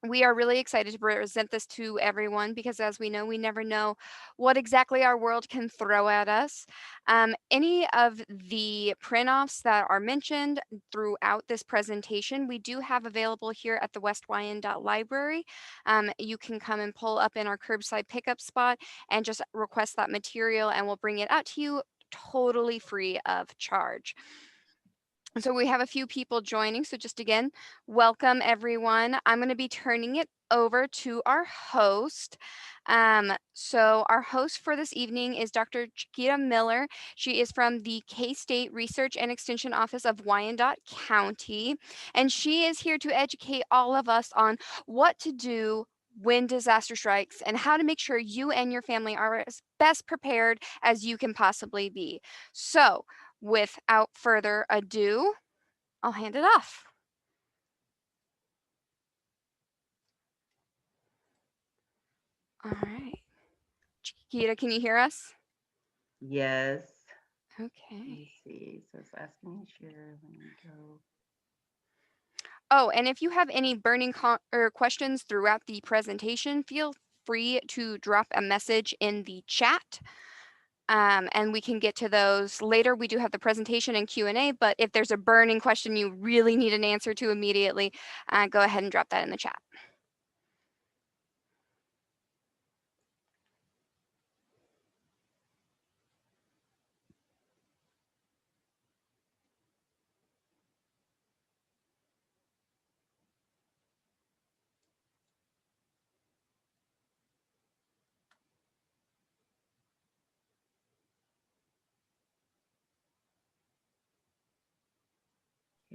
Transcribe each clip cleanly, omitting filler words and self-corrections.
We are really excited to present this to everyone because, as we know, we never know what exactly our world can throw at us. Any of the print-offs that are mentioned throughout this presentation, we do have available here at the West Wyandotte Library. You can come and pull up in our curbside pickup spot and just request that material, and we'll bring it out to you totally free of charge. So we have a few people joining. So just again, welcome everyone. I'm going to be turning it over to our host. So our host for this evening is Dr. Chiquita Miller. She is from the K-State Research and Extension Office of Wyandotte County, and she is here to educate all of us on what to do when disaster strikes and how to make sure you and your family are as best prepared as you can possibly be. So without further ado, I'll hand it off. All right. Chiquita, can you hear us? Yes. Let Okay. me see. So it's asking me to share. Let me go. Oh, and if you have any burning questions throughout the presentation, feel free to drop a message in the chat. And we can get to those later. We do have the presentation and Q&A, but if there's a burning question you really need an answer to immediately, go ahead and drop that in the chat.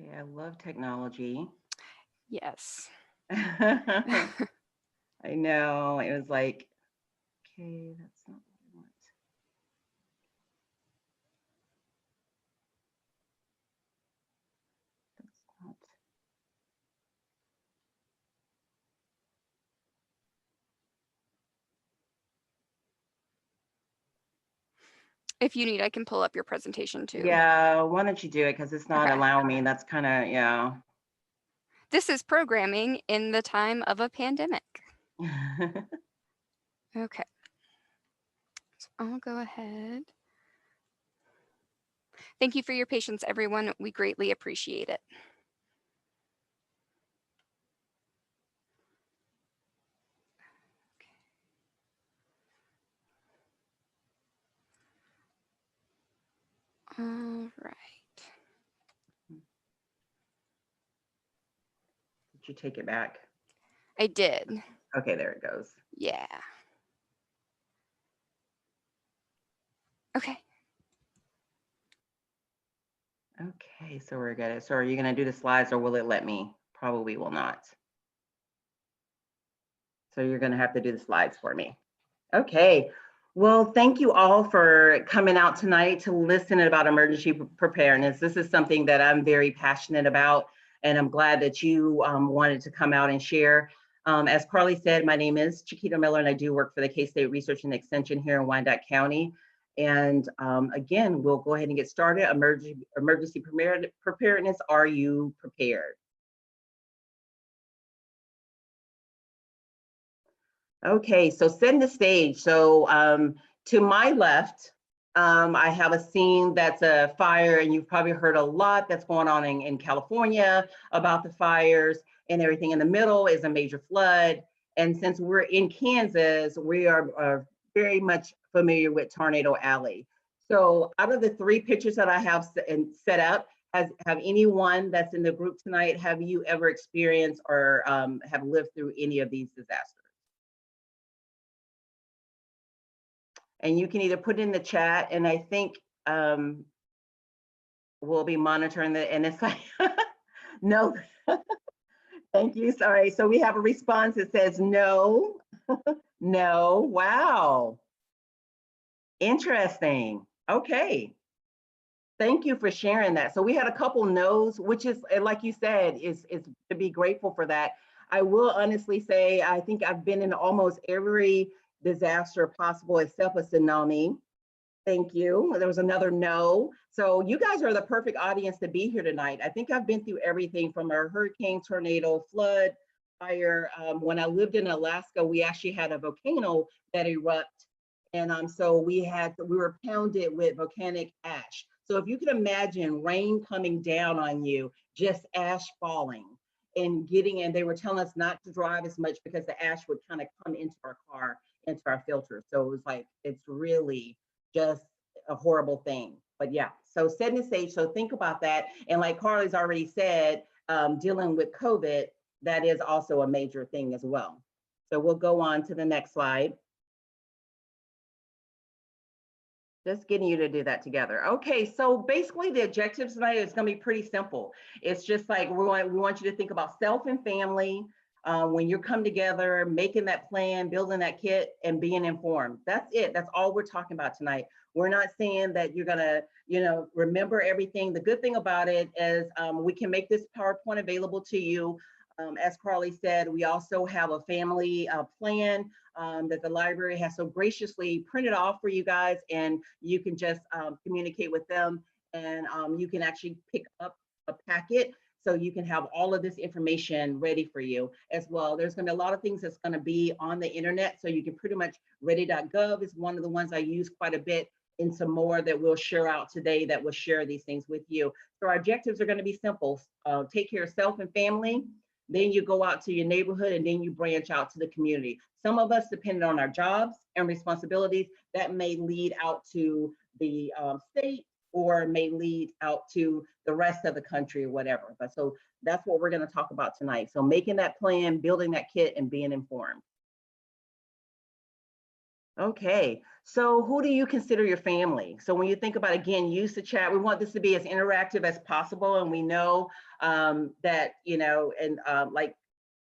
Yeah, I love technology. Yes. I know. It was like, okay, that's not what I want. That's not. If you need, I can pull up your presentation too. Yeah, why don't you do it? Because it's not allowing me. That's kind of, yeah. This is programming in the time of a pandemic. Okay. So I'll go ahead. Thank you for your patience, everyone. We greatly appreciate it. All right. Did you take it back? I did. Okay, there it goes. Yeah. Okay. Okay, so we're good. So are you going to do the slides or will it let me? Probably will not. So you're going to have to do the slides for me. Okay. Well, thank you all for coming out tonight to listen about emergency preparedness. This is something that I'm very passionate about, and I'm glad that you wanted to come out and share. As Carly said, my name is Chiquita Miller, and I do work for the K-State Research and Extension here in Wyandotte County. And again, we'll go ahead and get started. Emergency preparedness, are you prepared? Okay, so setting the stage. So to my left, I have a scene that's a fire, and you've probably heard a lot that's going on in California about the fires and everything. In the middle is a major flood. And since we're in Kansas, we are very much familiar with Tornado Alley. So out of the three pictures that I have set up, have anyone that's in the group tonight, have you ever experienced or have lived through any of these disasters? And you can either put in the chat, and I think we'll be monitoring the, and it's like, no, thank you, sorry. So we have a response that says no, no, wow. Interesting, okay. Thank you for sharing that. So we had a couple no's, which is, like you said, is to be grateful for that. I will honestly say, I think I've been in almost every disaster possible except a tsunami. Thank you. There was another no. So you guys are the perfect audience to be here tonight. I think I've been through everything from a hurricane, tornado, flood, fire. When I lived in Alaska, we actually had a volcano that erupted. And so we were pounded with volcanic ash. So if you can imagine rain coming down on you, just ash falling and they were telling us not to drive as much because the ash would kind of come into our car, into our filter. So it was like, it's really just a horrible thing. But yeah, so setting the stage. So think about that. And like Carly's already said, dealing with COVID, that is also a major thing as well. So we'll go on to the next slide. Just getting you to do that together. Okay, so basically the objectives tonight is going to be pretty simple. It's just like we want you to think about self and family when you come together, making that plan, building that kit, and being informed. That's it. That's all we're talking about tonight. We're not saying that you're gonna, remember everything. The good thing about it is we can make this PowerPoint available to you. As Carly said, we also have a family plan that the library has so graciously printed off for you guys, and you can just communicate with them, and you can actually pick up a packet so you can have all of this information ready for you as well. There's going to be a lot of things that's going to be on the internet, so you can pretty much ready.gov is one of the ones I use quite a bit, and some more that we'll share out today that will share these things with you. So our objectives are going to be simple. Take care of self and family. Then you go out to your neighborhood, and then you branch out to the community. Some of us, depending on our jobs and responsibilities, that may lead out to the state, or may lead out to the rest of the country or whatever. But so that's what we're going to talk about tonight. So making that plan, building that kit, and being informed. Okay, so who do you consider your family? So when you think about, again, use the chat. We want this to be as interactive as possible, and we know that, like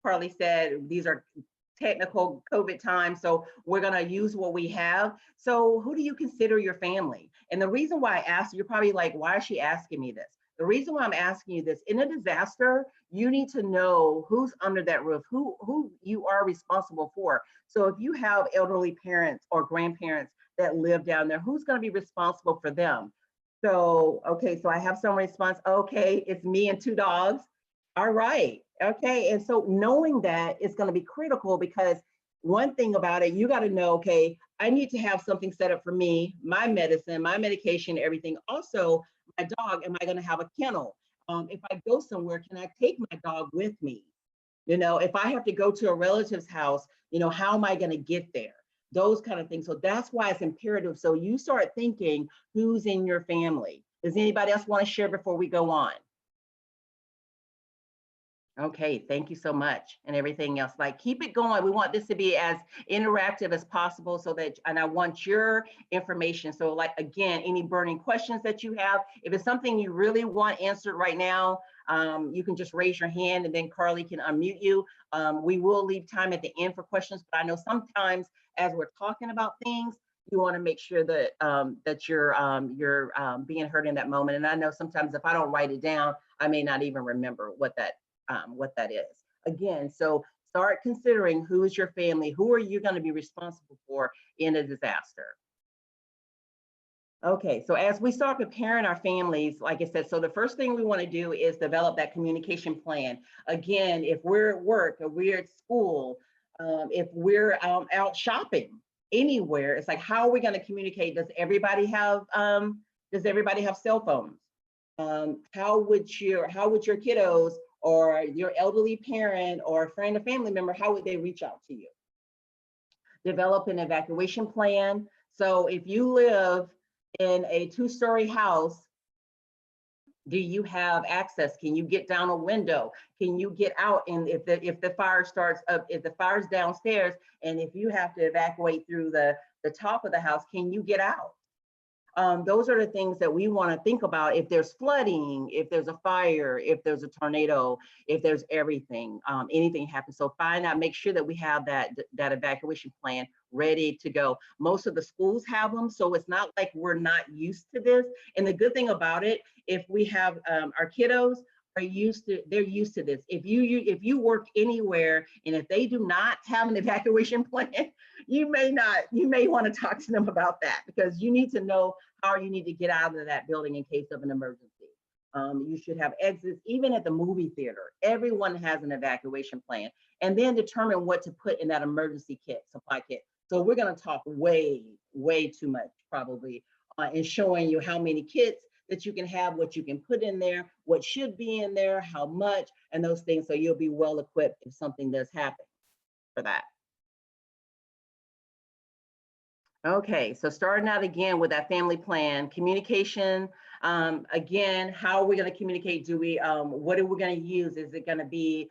Carly said, these are technical COVID times, so we're gonna use what we have. So who do you consider your family? And the reason why I asked, you're probably like, why is she asking me this? The reason why I'm asking you this, in a disaster, you need to know who's under that roof, who you are responsible for. So if you have elderly parents or grandparents that live down there, who's going to be responsible for them? So, okay, so I have some response. Okay, it's me and two dogs. All right. Okay. And so knowing that is going to be critical, because one thing about it, you got to know, okay, I need to have something set up for me, my medicine, my medication, everything. Also, my dog, am I going to have a kennel? If I go somewhere, can I take my dog with me? If I have to go to a relative's house, how am I going to get there? Those kind of things. So that's why it's imperative. So you start thinking, who's in your family? Does anybody else want to share before we go on? Okay, thank you so much. And everything else, like, keep it going. We want this to be as interactive as possible, so that, and I want your information. So like, again, any burning questions that you have, if it's something you really want answered right now, you can just raise your hand, and then Carly can unmute you. We will leave time at the end for questions, but I know sometimes as we're talking about things, you want to make sure that that you're being heard in that moment. And I know sometimes if I don't write it down, I may not even remember what that is. Again, so start considering, who is your family? Who are you going to be responsible for in a disaster? Okay, so as we start preparing our families, like I said, so the first thing we want to do is develop that communication plan. Again, if we're at work, if we're at school, if we're out shopping, anywhere, it's like, how are we going to communicate? Does everybody have cell phones? How would your kiddos or your elderly parent or a friend or family member, how would they reach out to you? Develop an evacuation plan. So if you live in a 2-story house, do you have access? Can you get down a window? Can you get out? And if the fire starts up, if the fire's downstairs, and if you have to evacuate through the top of the house, can you get out? Those are the things that we want to think about. If there's flooding, if there's a fire, if there's a tornado, if there's everything, anything happens. So find out, make sure that we have that evacuation plan ready to go. Most of the schools have them, so it's not like we're not used to this. And the good thing about it, if we have our kiddos, they're used to this. If you work anywhere and if they do not have an evacuation plan, you may want to talk to them about that, because you need to know how you need to get out of that building in case of an emergency. You should have exits. Even at the movie theater, everyone has an evacuation plan, and then determine what to put in that emergency kit, supply kit. So we're going to talk way too much probably in showing you how many kits that you can have, what you can put in there, what should be in there, how much, and those things, so you'll be well equipped if something does happen for that. Okay, so starting out again with that family plan, communication. Again, how are we going to communicate? What are we going to use? Is it going to be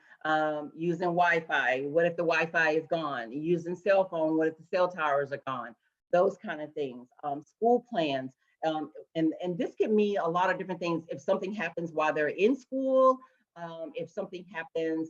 using Wi-Fi? What if the Wi-Fi is gone? Using cell phone? What if the cell towers are gone? Those kind of things. School plans. And this can mean a lot of different things. If something happens while they're in school, if something happens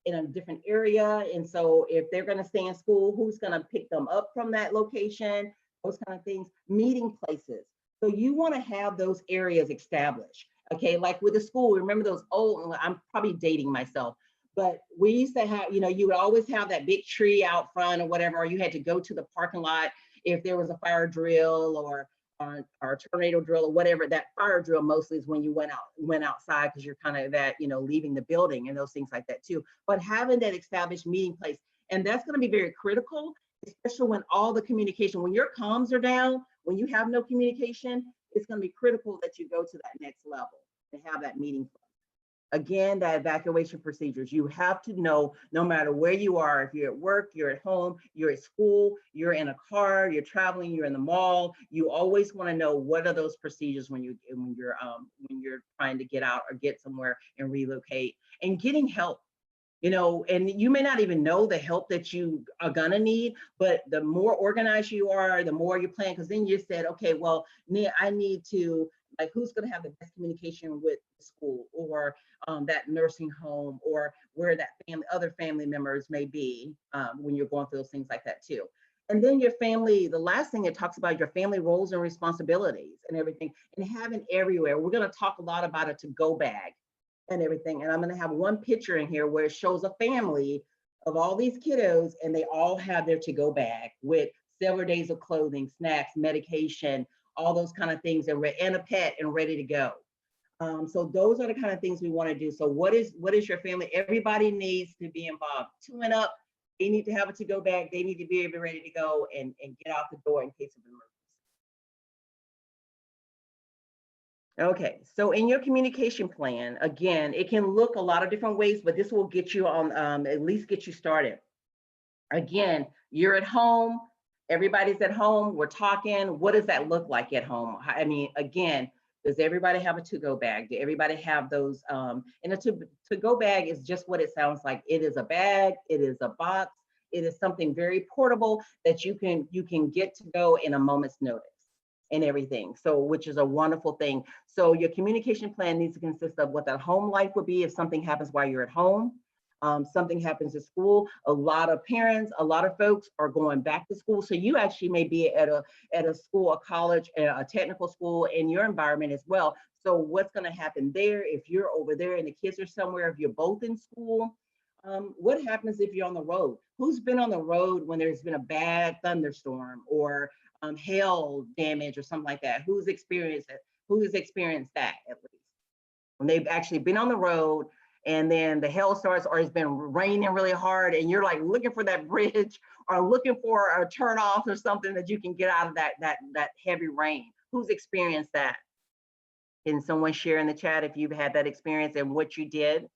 in a different area. And so if they're going to stay in school, who's going to pick them up from that location? Those kind of things. Meeting places. So you want to have those areas established. Okay, like with the school, remember those old, I'm probably dating myself, but we used to have, you would always have that big tree out front or whatever, or you had to go to the parking lot if there was a fire drill or tornado drill or whatever. That fire drill mostly is when you went outside, because you're kind of that, leaving the building and those things like that too. But having that established meeting place, and that's going to be very critical, especially when all the communication, when your comms are down, when you have no communication, it's going to be critical that you go to that next level and have that meeting place. Again, that evacuation procedures, you have to know, no matter where you are, if you're at work, you're at home, you're at school, you're in a car, you're traveling, you're in the mall, you always want to know what are those procedures when you're trying to get out or get somewhere and relocate, and getting help. And you may not even know the help that you are gonna need, but the more organized you are, the more you plan, because then you said, okay, well, I need to, like, who's gonna have the best communication with the school or that nursing home, or where that other family members may be, when you're going through those things like that too. And then your family, the last thing it talks about, your family roles and responsibilities and everything, and having everywhere. We're gonna talk a lot about a to-go bag and everything. And I'm going to have one picture in here where it shows a family of all these kiddos, and they all have their to-go bag with several days of clothing, snacks, medication, all those kind of things, and a pet and ready to go. So those are the kind of things we want to do. So what is your family? Everybody needs to be involved. Two and up, they need to have a to-go bag. They need to be ready to go and get out the door in case of an emergency. Okay, so in your communication plan, again, it can look a lot of different ways, but this will get you on, at least get you started. Again, you're at home, everybody's at home, we're talking. What does that look like at home? I mean, again, does everybody have a to-go bag? Do everybody have those? And a to-go bag is just what it sounds like. It is a bag, it is a box, it is something very portable that you can get to go in a moment's notice and everything. So, which is a wonderful thing. So your communication plan needs to consist of what that home life would be if something happens while you're at home. Something happens at school. A lot of parents, a lot of folks are going back to school. So you actually may be at a school, a college, a technical school in your environment as well. So what's going to happen there if you're over there and the kids are somewhere, if you're both in school? What happens if you're on the road? Who's been on the road when there's been a bad thunderstorm or hail damage or something like that? Who's experienced it? Who's experienced that, at least when they've actually been on the road and then the hail starts, or it's been raining really hard and you're like looking for that bridge or looking for a turn off or something that you can get out of that heavy rain? Who's experienced that? Can someone share in the chat if you've had that experience and what you did?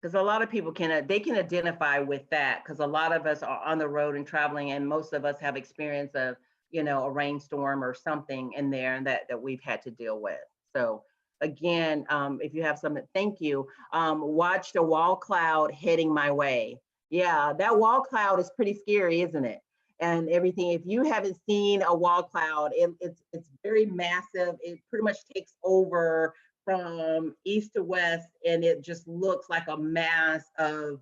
Because a lot of people can identify with that, because a lot of us are on the road and traveling, and most of us have experience of a rainstorm or something in there and that we've had to deal with. So again, if you have something, thank you. Watch the wall cloud heading my way. Yeah, that wall cloud is pretty scary, isn't it? And everything. If you haven't seen a wall cloud, it's very massive. It pretty much takes over from east to west, and it just looks like a mass of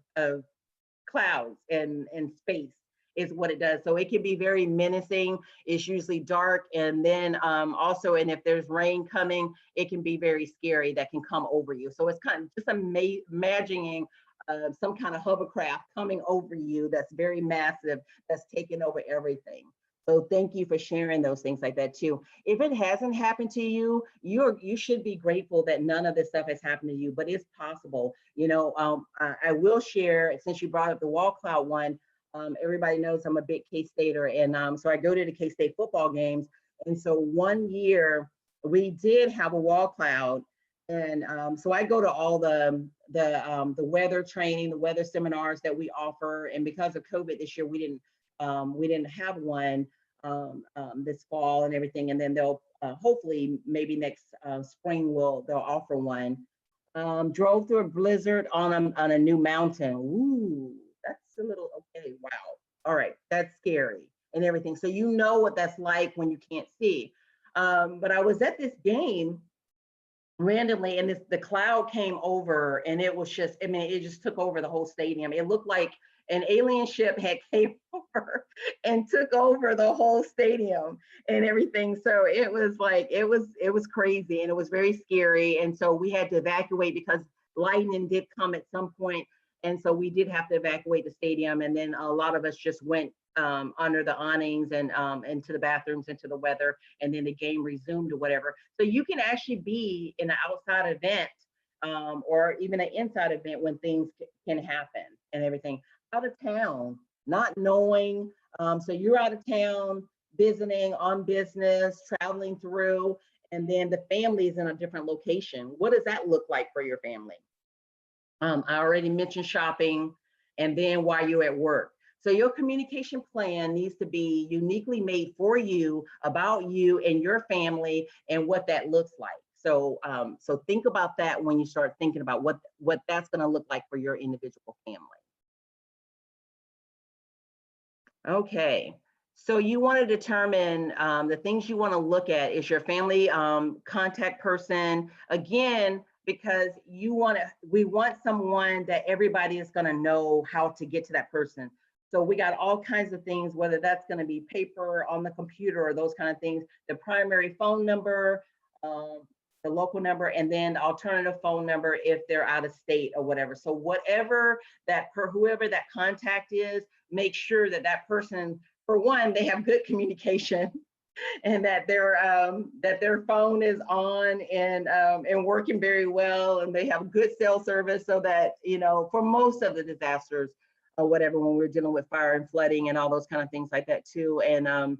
clouds and space. is what it does. So it can be very menacing. It's usually dark. And then also, and if there's rain coming, it can be very scary that can come over you. So it's kind of just imagining some kind of hovercraft coming over you that's very massive, that's taking over everything. So thank you for sharing those things like that too. If it hasn't happened to you, you should be grateful that none of this stuff has happened to you, but it's possible. I will share, since you brought up the wall cloud one, everybody knows I'm a big K-Stater, and so I go to the K-State football games. And so one year we did have a wall cloud, and so I go to all the weather training, the weather seminars that we offer. And because of COVID this year, we didn't have one this fall and everything. And then they'll hopefully maybe next spring they'll offer one. Drove through a blizzard on a new mountain. Ooh, that's a little, okay, wow. All right, that's scary and everything. So you know what that's like when you can't see. But I was at this game randomly, and the cloud came over, and it was just, I mean, it just took over the whole stadium. It looked like an alien ship had came over and took over the whole stadium and everything. So it was like, it was crazy, and it was very scary. And so we had to evacuate because lightning did come at some point. And so we did have to evacuate the stadium. And then a lot of us just went under the awnings and into the bathrooms, into the weather, and then the game resumed or whatever. So you can actually be in an outside event or even an inside event when things can happen and everything. Out of town, not knowing. So you're out of town, visiting on business, traveling through, and then the family is in a different location. What does that look like for your family? I already mentioned shopping, and then while you're at work. So your communication plan needs to be uniquely made for you, about you and your family, and what that looks like. So, so think about that when you start thinking about what that's going to look like for your individual family. Okay, so you want to determine the things you want to look at is your family contact person. Again, because we want someone that everybody is going to know how to get to that person. So we got all kinds of things, whether that's going to be paper on the computer or those kind of things, the primary phone number, the local number, and then the alternative phone number if they're out of state or whatever. So whatever whoever that contact is, make sure that that person, for one, they have good communication and that their phone is on and working very well, and they have good cell service, so that, for most of the disasters or whatever, when we're dealing with fire and flooding and all those kind of things like that too, and and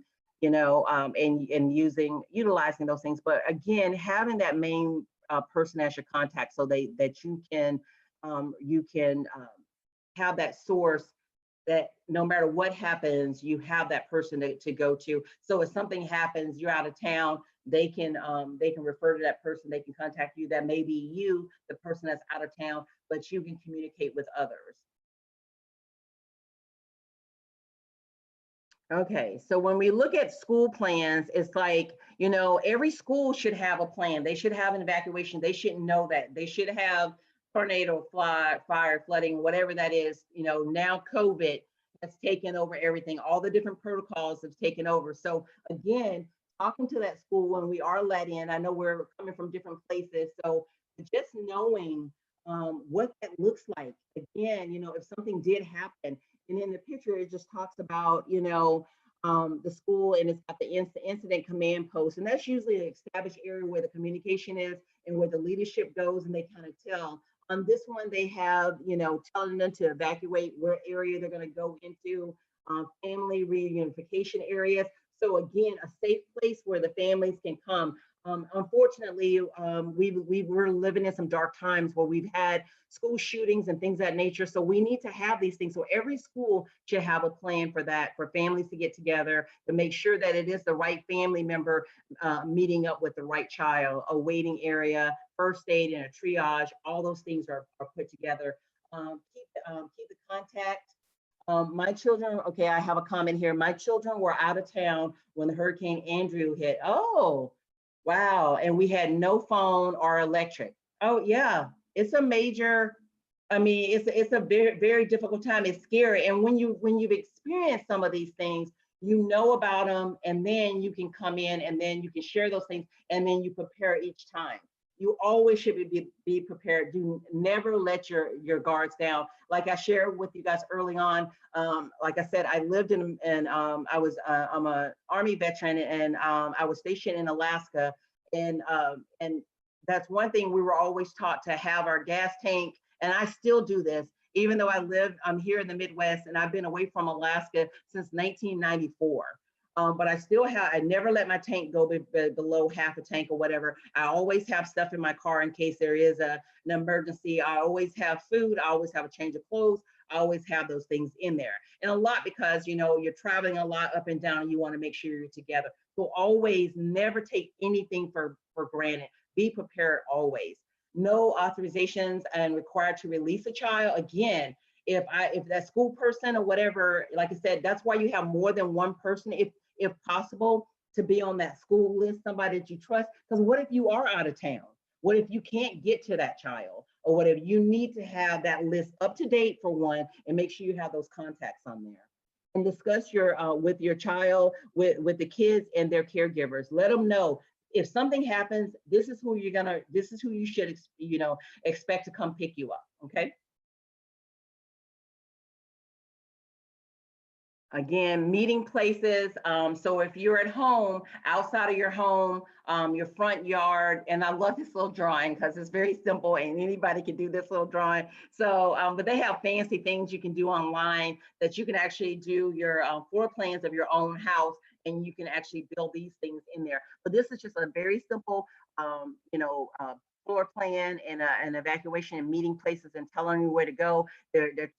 utilizing those things. But again, having that main person as your contact, so that you can have that source, that no matter what happens, you have that person to go to. So if something happens, you're out of town, they can refer to that person, they can contact you. That may be you, the person that's out of town, but you can communicate with others. Okay, so when we look at school plans, it's like, every school should have a plan. They should have an evacuation. They should know that. They should have tornado, fire, flooding, whatever that is. Now COVID has taken over everything. All the different protocols have taken over. So again, talking to that school when we are let in, I know we're coming from different places. So just knowing what that looks like. Again, if something did happen, and in the picture, it just talks about, the school, and it's got the incident command post. And that's usually an established area where the communication is and where the leadership goes, and they kind of tell. On this one, they have, telling them to evacuate where area they're going to go into, family reunification areas. So again, a safe place where the families can come. Unfortunately, we were living in some dark times where we've had school shootings and things of that nature. So we need to have these things. So every school should have a plan for that, for families to get together, to make sure that it is the right family member meeting up with the right child, a waiting area, first aid, and a triage. All those things are put together. Keep the contact. My children, okay, I have a comment here. My children were out of town when the Hurricane Andrew hit. Oh, wow. And we had no phone or electric. Oh, yeah. It's a major I mean, it's a very, very difficult time. It's scary. And when you've experienced some of these things, you know about them, and then you can come in and then you can share those things, and then you prepare each time. You always should be prepared. Do never let your guards down. Like I shared with you guys early on, like I said, I lived I'm a Army veteran, and I was stationed in Alaska, and that's one thing we were always taught, to have our gas tank, and I still do this, even though I'm here in the Midwest, and I've been away from Alaska since 1994. But I never let my tank go below half a tank or whatever. I always have stuff in my car in case there is an emergency. I always have food. I always have a change of clothes. I always have those things in there. And a lot because, you're traveling a lot up and down, and you want to make sure you're together. So always never take anything for granted. Be prepared always. No authorizations and required to release a child. Again, if that school person or whatever, like I said, that's why you have more than one person, if possible, to be on that school list, somebody that you trust. Because what if you are out of town? What if you can't get to that child? Or what if you need to have that list up to date, for one, and make sure you have those contacts on there. And discuss with your child, with the kids and their caregivers. Let them know, if something happens, this is who you should, expect to come pick you up. Okay. Again, meeting places. So if you're at home, outside of your home, your front yard, and I love this little drawing because it's very simple and anybody can do this little drawing. So, but they have fancy things you can do online, that you can actually do your floor plans of your own house, and you can actually build these things in there. But this is just a very simple, floor plan and an evacuation and meeting places, and telling you where to go. The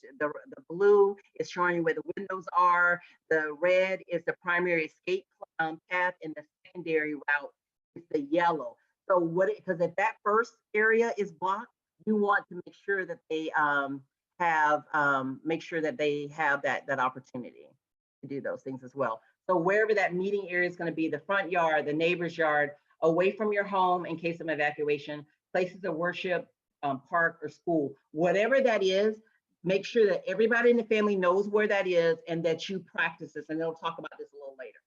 blue is showing you where the windows are. The red is the primary escape path, and the secondary route is the yellow. So because if that first area is blocked, you want to make sure that they have that opportunity to do those things as well. So wherever that meeting area is going to be, the front yard, the neighbor's yard, away from your home in case of evacuation, places of worship, park or school, whatever that is, make sure that everybody in the family knows where that is and that you practice this. And they'll talk about this a little later.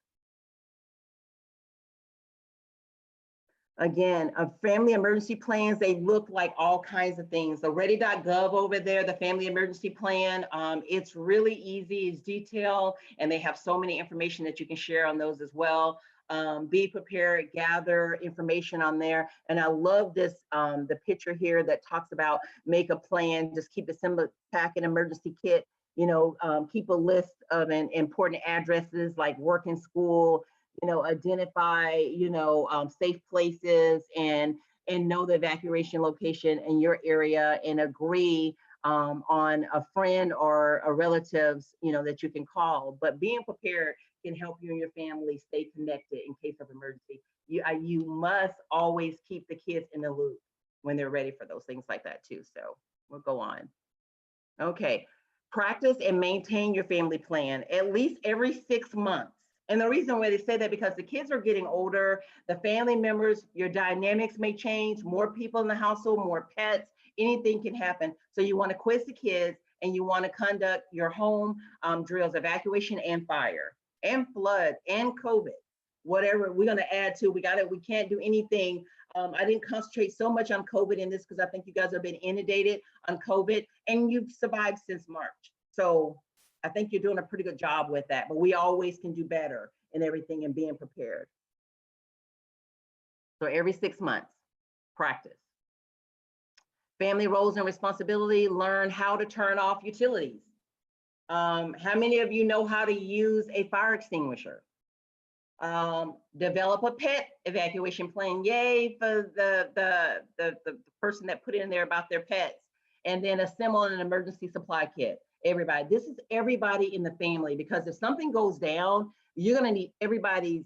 Again, family emergency plans, they look like all kinds of things. The ready.gov over there, the family emergency plan, it's really easy, it's detailed, and they have so many information that you can share on those as well. Be prepared, gather information on there. And I love this, the picture here that talks about make a plan, just keep it simple, pack an emergency kit, keep a list of important addresses like work and school, identify, safe places, and know the evacuation location in your area, and agree on a friend or a relatives, that you can call. But being prepared can help you and your family stay connected in case of emergency. You must always keep the kids in the loop when they're ready for those things like that too. So we'll go on. Okay, practice and maintain your family plan at least every 6 months. And the reason why they say that, because the kids are getting older, the family members, your dynamics may change, more people in the household, more pets, anything can happen. So you want to quiz the kids, and you want to conduct your home drills, evacuation and fire and flood and COVID, whatever we're going to add to. We can't do anything. I didn't concentrate so much on COVID in this because I think you guys have been inundated on COVID, and you've survived since March. So I think you're doing a pretty good job with that, but we always can do better in everything and being prepared. So every 6 months, practice. Family roles and responsibility, learn how to turn off utilities. How many of you know how to use a fire extinguisher? Develop a pet evacuation plan. Yay for the person that put in there about their pets. And then assemble an emergency supply kit. Everybody, this is everybody in the family, because if something goes down, you're going to need everybody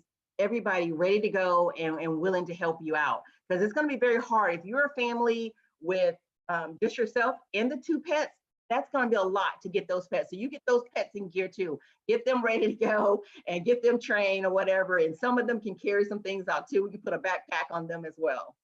ready to go and willing to help you out, because it's going to be very hard. If you're a family with just yourself and the 2 pets, that's going to be a lot to get those pets. So you get those pets in gear too. Get them ready to go and get them trained or whatever. And some of them can carry some things out too. We can put a backpack on them as well.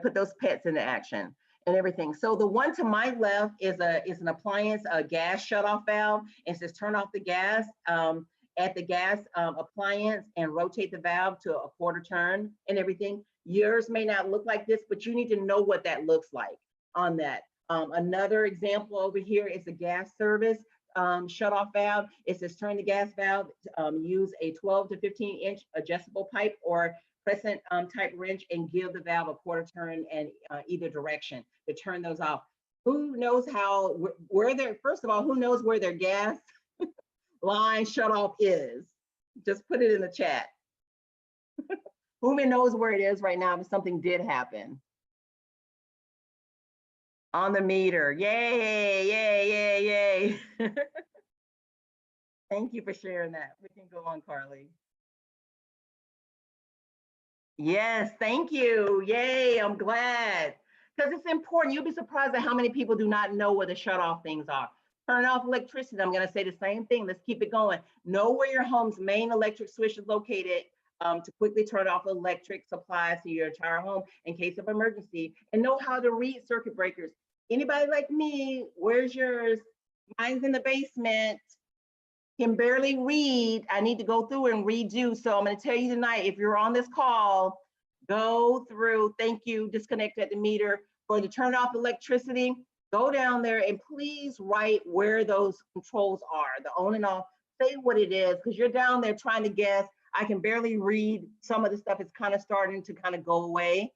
Put those pets into action. and everything. So the one to my left is an appliance, a gas shutoff valve. It says turn off the gas at the gas appliance and rotate the valve to a quarter turn and everything. Yours may not look like this, but you need to know what that looks like on that. Another example over here is the gas service shutoff valve. It says turn the gas valve, use a 12 to 15 inch adjustable pipe or crescent type wrench and give the valve a quarter turn in either direction to turn those off. Who knows how, where their, first of all, who knows where their gas line shut off is? Just put it in the chat. Who knows where it is right now if something did happen? On the meter. Yay, yay, yay, yay. Thank you for sharing that. We can go on, Carly. Yes, thank you. Yay, I'm glad. Because it's important. You'll be surprised at how many people do not know where the shut off things are. Turn off electricity. I'm going to say the same thing. Let's keep it going. Know where your home's main electric switch is located to quickly turn off electric supplies to your entire home in case of emergency, and know how to read circuit breakers. Anybody like me, where's yours? Mine's in the basement. Can barely read. I need to go through and redo. So I'm going to tell you tonight, if you're on this call, go through, thank you, disconnect at the meter, for to turn off electricity, go down there and please write where those controls are, the on and off, say what it is, because you're down there trying to guess. I can barely read. Some of the stuff is kind of starting to kind of go away.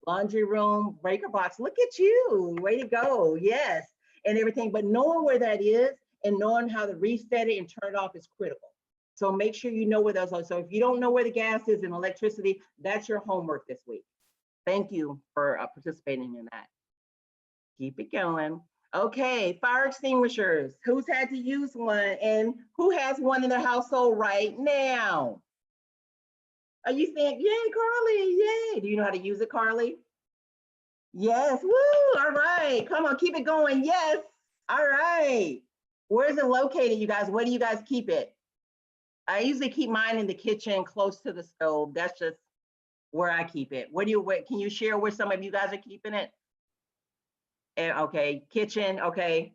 Laundry room, breaker box, look at you, way to go, yes, and everything. But knowing where that is and knowing how to reset it and turn it off is critical. So make sure you know where those are. So if you don't know where the gas is and electricity, that's your homework this week. Thank you for participating in that. Keep it going. Okay, fire extinguishers. Who's had to use one and who has one in their household right now? Are you saying, yay, Carly, yay? Do you know how to use it, Carly? Yes, woo, all right. Come on, keep it going, yes. All right. Where is it located, you guys? Where do you guys keep it? I usually keep mine in the kitchen close to the stove. That's just where I keep it. Where can you share where some of you guys are keeping it? Okay, kitchen, okay.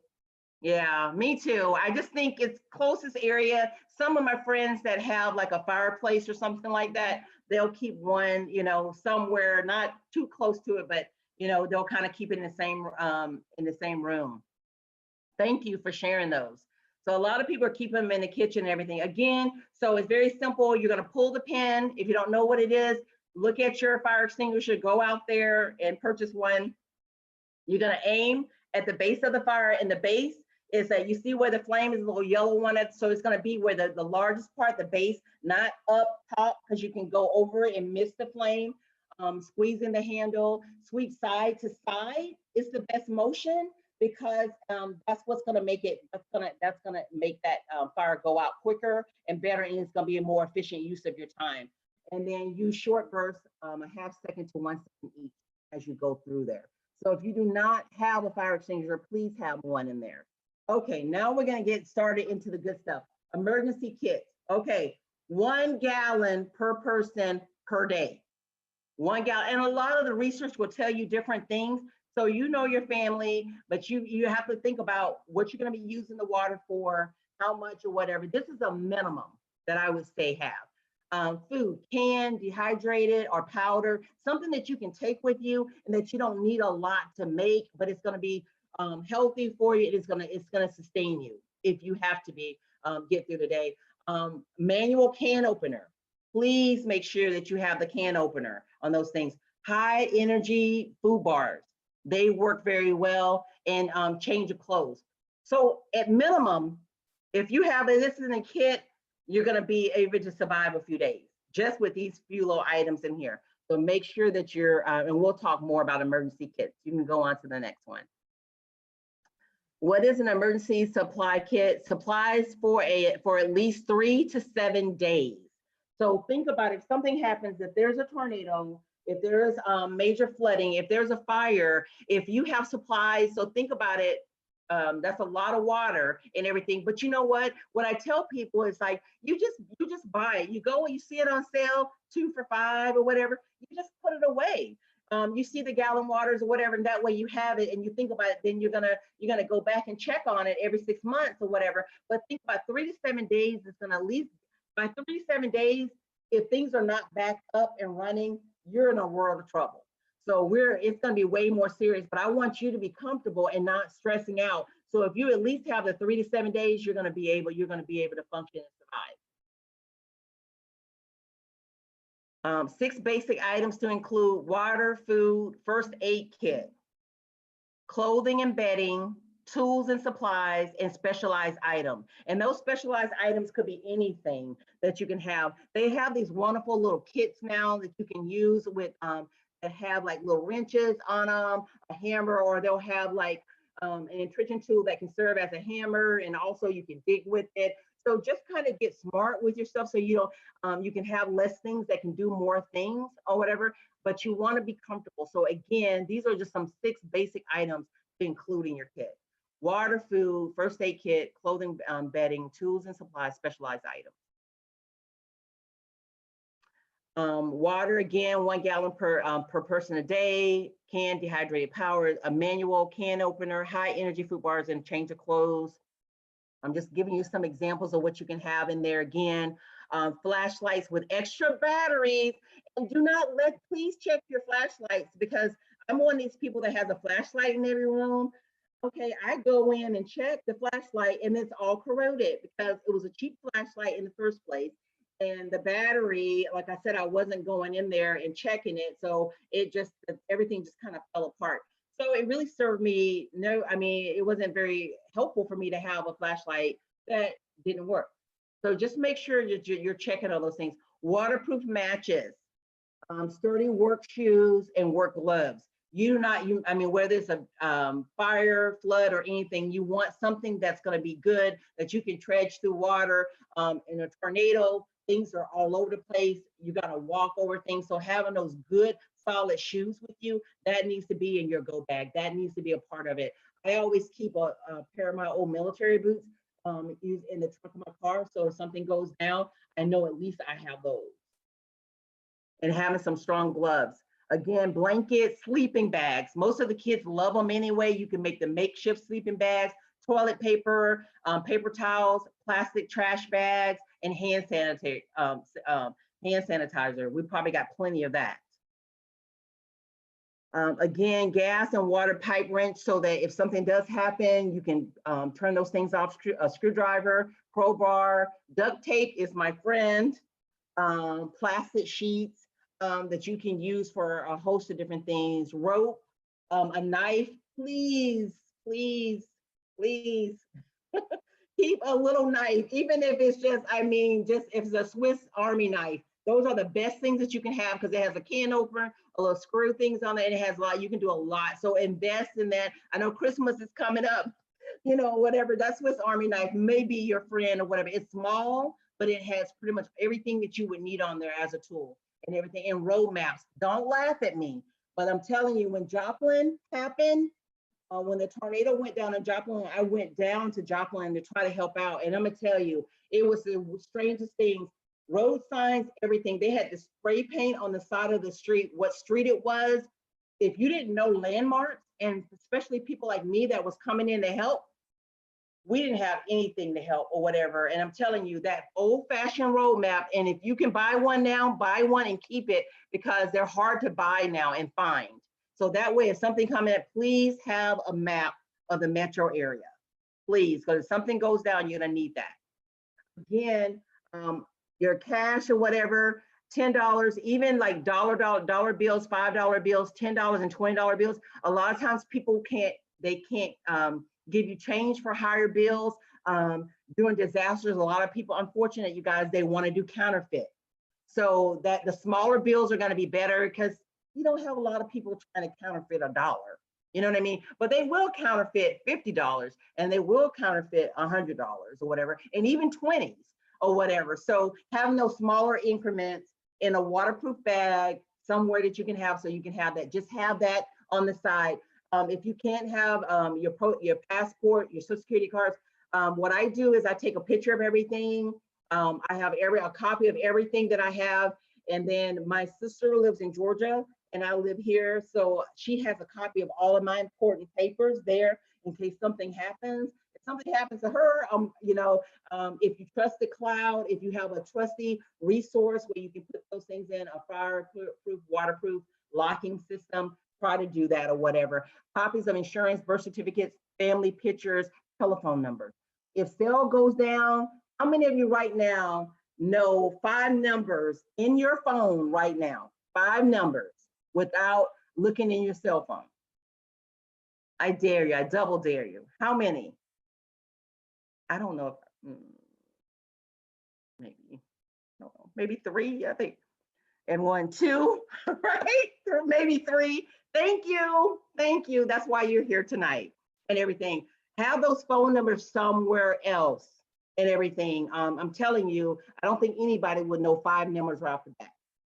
Yeah, me too. I just think it's closest area. Some of my friends that have like a fireplace or something like that, they'll keep one, you know, somewhere not too close to it, but you know, they'll kind of keep it in the same room. Thank you for sharing those. So a lot of people are keeping them in the kitchen and everything. Again, so it's very simple. You're going to pull the pin. If you don't know what it is, look at your fire extinguisher, go out there and purchase one. You're going to aim at the base of the fire, and the base is that you see where the flame is a little yellow one. So it's going to be where the largest part, the base, not up top, because you can go over it and miss the flame. Squeezing the handle, sweep side to side is the best motion, because that's what's going to make it, that's going to make that fire go out quicker and better, and it's going to be a more efficient use of your time. And then use short bursts, a half second to 1 second each as you go through there. So if you do not have a fire extinguisher, please have one in there. Okay, now we're going to get started into the good stuff. Emergency kits. Okay, 1 gallon per person per day. 1 gallon, and a lot of the research will tell you different things. So you know your family, but you have to think about what you're going to be using the water for, how much or whatever. This is a minimum that I would say have. Food, canned, dehydrated, or powder, something that you can take with you and that you don't need a lot to make, but it's going to be healthy for you. It's going to sustain you if you have to be get through the day. Manual can opener. Please make sure that you have the can opener on those things. High energy food bars. They work very well, and change of clothes. So at minimum, if you have this in a kit, you're going to be able to survive a few days just with these few little items in here. So make sure that you're, and we'll talk more about emergency kits. You can go on to the next one. What is an emergency supply kit? Supplies for at least 3 to 7 days. So think about if something happens, if there's a tornado, if there's major flooding, if there's a fire, if you have supplies, so think about it. That's a lot of water and everything. But you know what? What I tell people is like, you just buy it. You go and you see it on sale, 2 for $5 or whatever. You just put it away. you see the gallon waters or whatever, and that way you have it and you think about it, then you're gonna go back and check on it every 6 months or whatever. But think about 3 to 7 days, it's gonna at least by 3 to 7 days, if things are not back up and running, you're in a world of trouble. So it's gonna be way more serious, but I want you to be comfortable and not stressing out. So if you at least have the 3 to 7 days, you're gonna be able to function and survive. 6 basic items to include: water, food, first aid kit, clothing and bedding, tools and supplies, and specialized items. And those specialized items could be anything that you can have. They have these wonderful little kits now that you can use with that have like little wrenches on them, a hammer, or they'll have like an entrenching tool that can serve as a hammer, and also you can dig with it. So just kind of get smart with yourself, so you don't you can have less things that can do more things or whatever, but you want to be comfortable. So again, these are just some 6 basic items to include in your kit: water, food, first aid kit, clothing, bedding, tools and supplies, specialized items. Water, again, 1 gallon per person a day, canned dehydrated power, a manual can opener, high energy food bars, and change of clothes. I'm just giving you some examples of what you can have in there. Again, flashlights with extra batteries. And please check your flashlights, because I'm one of these people that has a flashlight in every room. Okay, I go in and check the flashlight and it's all corroded because it was a cheap flashlight in the first place. And the battery, like I said, I wasn't going in there and checking it. So everything just kind of fell apart. So it really served me it wasn't very helpful for me to have a flashlight that didn't work. So just make sure that you're checking all those things. Waterproof matches, sturdy work shoes, and work gloves. Whether it's a fire, flood, or anything, you want something that's going to be good, that you can trudge through water. In a tornado, things are all over the place. You got to walk over things. So having those good, solid shoes with you, that needs to be in your go bag. That needs to be a part of it. I always keep a pair of my old military boots in the trunk of my car. So if something goes down, I know at least I have those. And having some strong gloves. Again, blankets, sleeping bags. Most of the kids love them anyway. You can make the makeshift sleeping bags, toilet paper, paper towels, plastic trash bags, and hand sanitizer. We probably got plenty of that. Again, gas and water pipe wrench, so that if something does happen, you can turn those things off. A screwdriver, crowbar, duct tape is my friend. Plastic sheets that you can use for a host of different things. Rope, a knife. Please, please, please keep a little knife, even if it's just if it's a Swiss Army knife. Those are the best things that you can have, because it has a can opener, a little screw things on it, and it has a lot. You can do a lot. So invest in that. I know Christmas is coming up, whatever. That Swiss Army knife may be your friend or whatever. It's small, but it has pretty much everything that you would need on there as a tool, and everything. And road maps. Don't laugh at me, but I'm telling you, when Joplin happened, when the tornado went down in Joplin, I went down to Joplin to try to help out. And I'm gonna tell you, it was the strangest things. Road signs, everything. They had to spray paint on the side of the street what street it was. If you didn't know landmarks, and especially people like me that was coming in to help, we didn't have anything to help or whatever. And I'm telling you, that old-fashioned road map, and if you can buy one now, buy one and keep it, because they're hard to buy now and find. So that way, if something comes in, please have a map of the metro area. Please, because if something goes down, you're gonna need that. Again, your cash or whatever, $10, even like dollar bills, $5 bills, $10 and $20 bills. A lot of times people can't give you change for higher bills. During disasters, a lot of people, unfortunate, you guys, they want to do counterfeit. So that the smaller bills are going to be better, because you don't have a lot of people trying to counterfeit $1. You know what I mean? But they will counterfeit $50, and they will counterfeit $100 or whatever, and even 20s or whatever. So having those smaller increments in a waterproof bag somewhere that you can have, so you can have that, just have that on the side. If you can't have your passport, your social security cards, what I do is I take a picture of everything. I have a copy of everything that I have. And then my sister lives in Georgia, and I live here. So she has a copy of all of my important papers there in case something happens. If something happens to her, if you trust the cloud, if you have a trusty resource where you can put those things in, a fireproof, waterproof locking system, try to do that or whatever. Copies of insurance, birth certificates, family pictures, telephone numbers. If cell goes down, how many of you right now know 5 numbers in your phone right now? 5 numbers without looking in your cell phone. I dare you, I double dare you. How many? I don't know if, maybe, I don't know, maybe 3, I think. And 1, 2, right? Or maybe 3. Thank you. Thank you. That's why you're here tonight and everything. Have those phone numbers somewhere else and everything. I'm telling you, I don't think anybody would know 5 numbers right off the bat.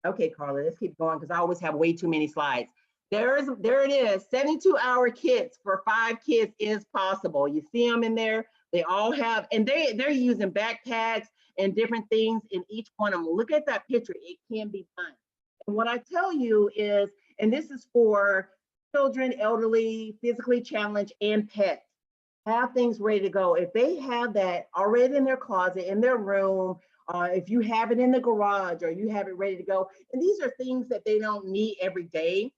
Okay, Carla, let's keep going because I always have way too many slides. There it is. 72-hour kits for 5 kids is possible. You see them in there. They all have, and they're using backpacks and different things in each one of them. Look at that picture. It can be done. And what I tell you is, and this is for children, elderly, physically challenged, and pets, have things ready to go. If they have that already in their closet, in their room, if you have it in the garage or you have it ready to go, and these are things that they don't need every day.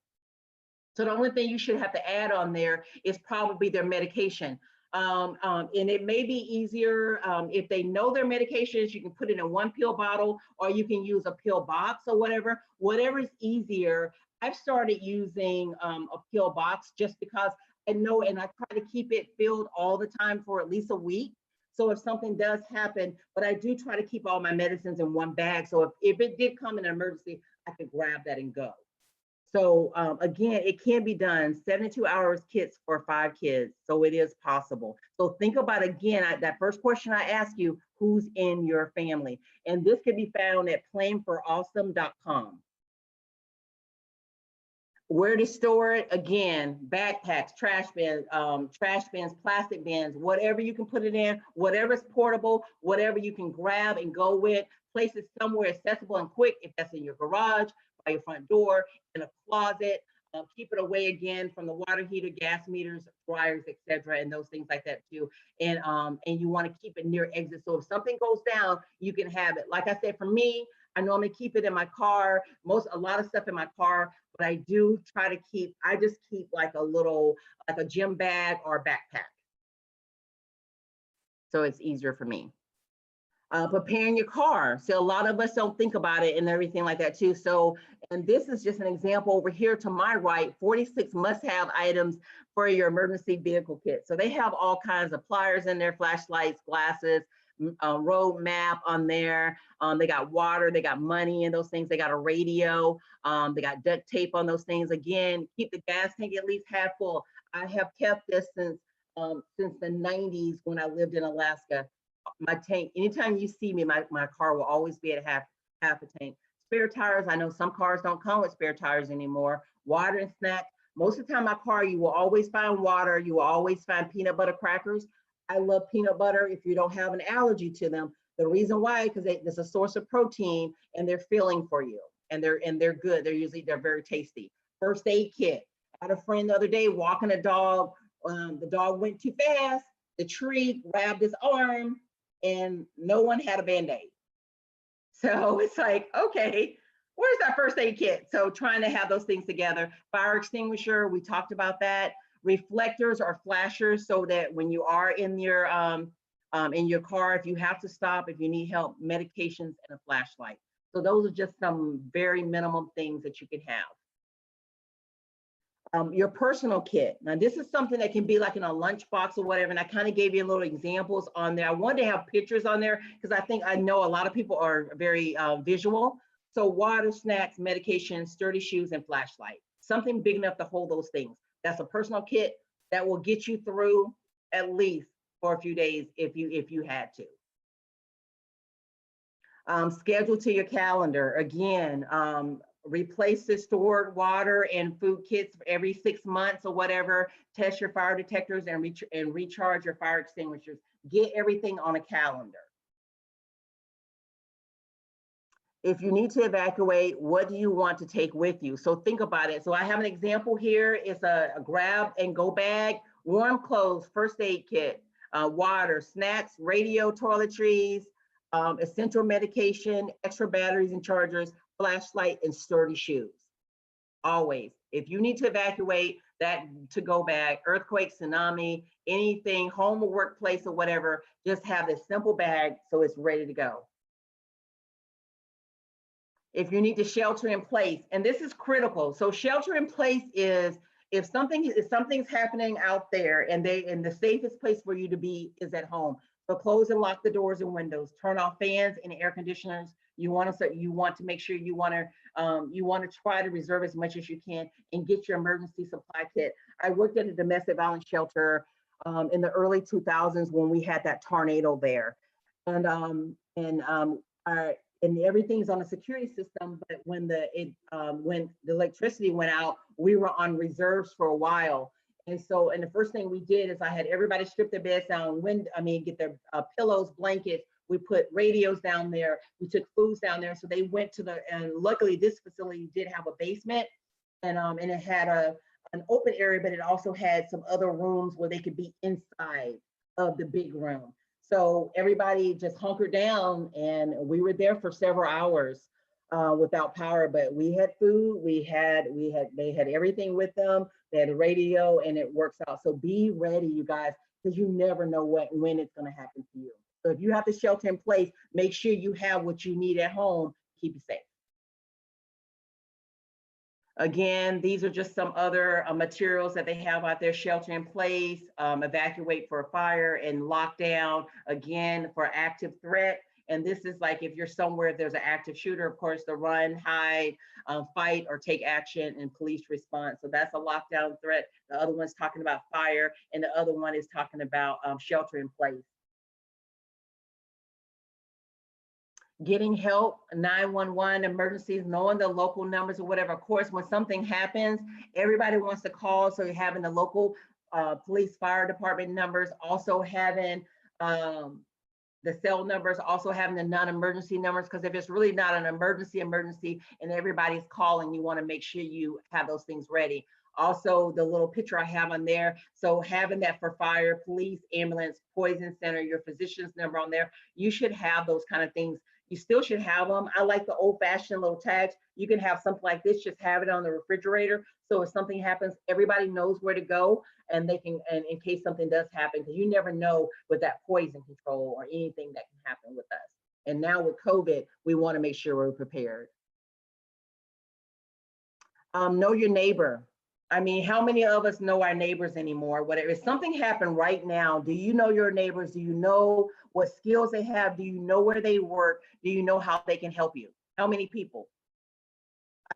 So the only thing you should have to add on there is probably their medication. And it may be easier if they know their medications, you can put it in 1 pill bottle or you can use a pill box or whatever is easier. I've started using a pill box just because I know, and I try to keep it filled all the time for at least a week. So if something does happen, but I do try to keep all my medicines in 1 bag. So if it did come in an emergency, I could grab that and go. So again, it can be done, 72 hours kits for 5 kids. So it is possible. So think about, again, that first question I asked you, who's in your family? And this can be found at planforawesome.com. Where to store it? Again, backpacks, trash bins, plastic bins, whatever you can put it in, whatever's portable, whatever you can grab and go with. Place it somewhere accessible and quick. If that's in your garage, by your front door, in a closet. Keep it away again from the water heater, gas meters, dryers, etc., and those things like that too. And you want to keep it near exit. So if something goes down, you can have it. Like I said, for me, I normally keep it in my car. A lot of stuff in my car, but I do try to keep. I just keep like a gym bag or a backpack, so it's easier for me. Preparing your car. So a lot of us don't think about it and everything like that too. So, and this is just an example over here to my right, 46 must-have items for your emergency vehicle kit. So they have all kinds of pliers in there, flashlights, glasses, road map on there. They got water, they got money in those things. They got a radio, they got duct tape on those things. Again, keep the gas tank at least half full. I have kept this since the 90s when I lived in Alaska. My tank, anytime you see me, my car will always be at half a tank. Spare tires, I know some cars don't come with spare tires anymore. Water and snacks. Most of the time my car, you will always find water. You will always find peanut butter crackers. I love peanut butter if you don't have an allergy to them. The reason why, because it's a source of protein and they're filling for you. And they're good. They're very tasty. First aid kit. I had a friend the other day walking a dog. The dog went too fast. The tree grabbed his arm and no one had a Band-Aid. So it's like, okay, where's that first aid kit? So trying to have those things together. Fire extinguisher, we talked about that. Reflectors or flashers, so that when you are in your car, if you have to stop, if you need help, medications and a flashlight. So those are just some very minimum things that you can have. Your personal kit. Now, this is something that can be like in a lunchbox or whatever, and I kind of gave you little examples on there. I wanted to have pictures on there because I know a lot of people are very visual. So water, snacks, medication, sturdy shoes, and flashlight. Something big enough to hold those things. That's a personal kit that will get you through at least for a few days if you had to. Schedule to your calendar. Again, replace the stored water and food kits every 6 months or whatever. Test your fire detectors and recharge your fire extinguishers. Get everything on a calendar. If you need to evacuate, what do you want to take with you? So think about it. So I have an example here. It's a grab and go bag, warm clothes, first aid kit, water, snacks, radio, toiletries, essential medication, extra batteries and chargers, flashlight, and sturdy shoes. Always. If you need to evacuate, that to go bag, earthquake, tsunami, anything, home or workplace or whatever, just have this simple bag so it's ready to go. If you need to shelter in place, and this is critical. So shelter in place is if something's happening out there and the safest place for you to be is at home. So close and lock the doors and windows, turn off fans and air conditioners. You want to make sure you want to try to reserve as much as you can and get your emergency supply kit. I worked at a domestic violence shelter in the early 2000s when we had that tornado there, and and everything's on a security system. But when the electricity went out, we were on reserves for a while. And the first thing we did is I had everybody strip their beds down, get their pillows, blankets. We put radios down there. We took foods down there. So they went and luckily this facility did have a basement, and it had an open area, but it also had some other rooms where they could be inside of the big room. So everybody just hunkered down, and we were there for several hours without power, but we had food, they had everything with them. They had a radio, and it works out. So be ready, you guys, because you never know when it's going to happen to you. So if you have to shelter in place, make sure you have what you need at home to keep you safe. Again, these are just some other materials that they have out there: shelter in place, evacuate for a fire, and lockdown, again, for active threat. And this is like if you're somewhere, there's an active shooter, of course, the run, hide, fight, or take action and police response. So that's a lockdown threat. The other one's talking about fire, and the other one is talking about shelter in place. Getting help, 911, emergencies, knowing the local numbers or whatever. Of course, when something happens, everybody wants to call. So you're having the local police, fire department numbers, also having the cell numbers, also having the non-emergency numbers, because if it's really not an emergency and everybody's calling, you want to make sure you have those things ready. Also, the little picture I have on there. So having that for fire, police, ambulance, poison center, your physician's number on there, you should have those kind of things. You still should have them. I like the old-fashioned little tags. You can have something like this, just have it on the refrigerator. So if something happens, everybody knows where to go, and they can, and in case something does happen, because you never know with that poison control or anything that can happen with us. And now with COVID, we want to make sure we're prepared. Know your neighbor. I mean, how many of us know our neighbors anymore? Whatever, if something happened right now, do you know your neighbors? Do you know what skills they have? Do you know where they work? Do you know how they can help you? How many people?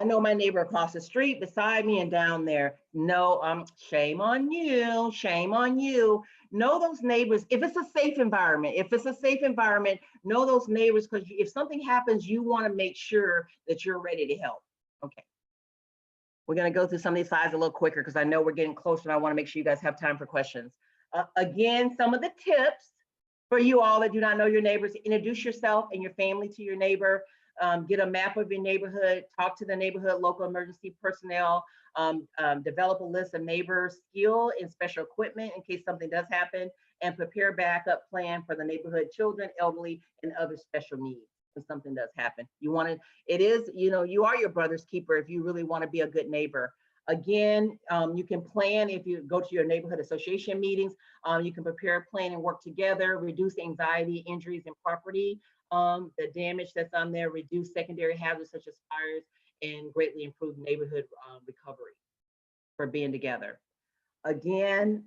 I know my neighbor across the street, beside me, and down there. No, shame on you, shame on you. Know those neighbors. If it's a safe environment, know those neighbors, because if something happens, you want to make sure that you're ready to help. Okay. We're going to go through some of these slides a little quicker because I know we're getting closer, and I want to make sure you guys have time for questions. Again, some of the tips for you all that do not know your neighbors: introduce yourself and your family to your neighbor. Get a map of your neighborhood, talk to the neighborhood local emergency personnel, develop a list of neighbors, skill and special equipment in case something does happen, and prepare a backup plan for the neighborhood children, elderly, and other special needs when something does happen. You are your brother's keeper if you really want to be a good neighbor. Again, you can plan if you go to your neighborhood association meetings. You can prepare a plan and work together, reduce anxiety, injuries, and property, the damage that's on there, reduce secondary hazards such as fires, and greatly improve neighborhood recovery for being together. Again,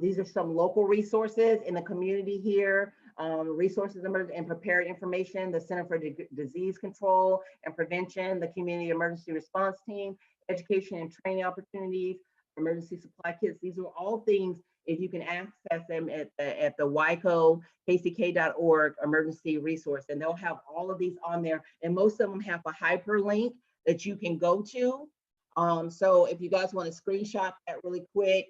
these are some local resources in the community here. Resources and prepared information, the Center for Disease Control and Prevention, the Community Emergency Response Team, education and training opportunities, emergency supply kits. These are all things, if you can access them at the WICO, kck.org emergency resource, and they'll have all of these on there. And most of them have a hyperlink that you can go to. So if you guys want to screenshot that really quick,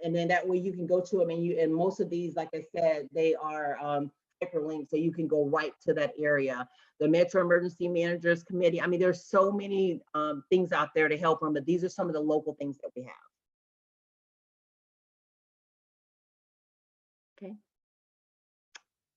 and then that way you can go to them, and most of these, like I said, they are hyperlink so you can go right to that area. The Metro Emergency Managers Committee. I mean, there's so many things out there to help them, but these are some of the local things that we have. Okay.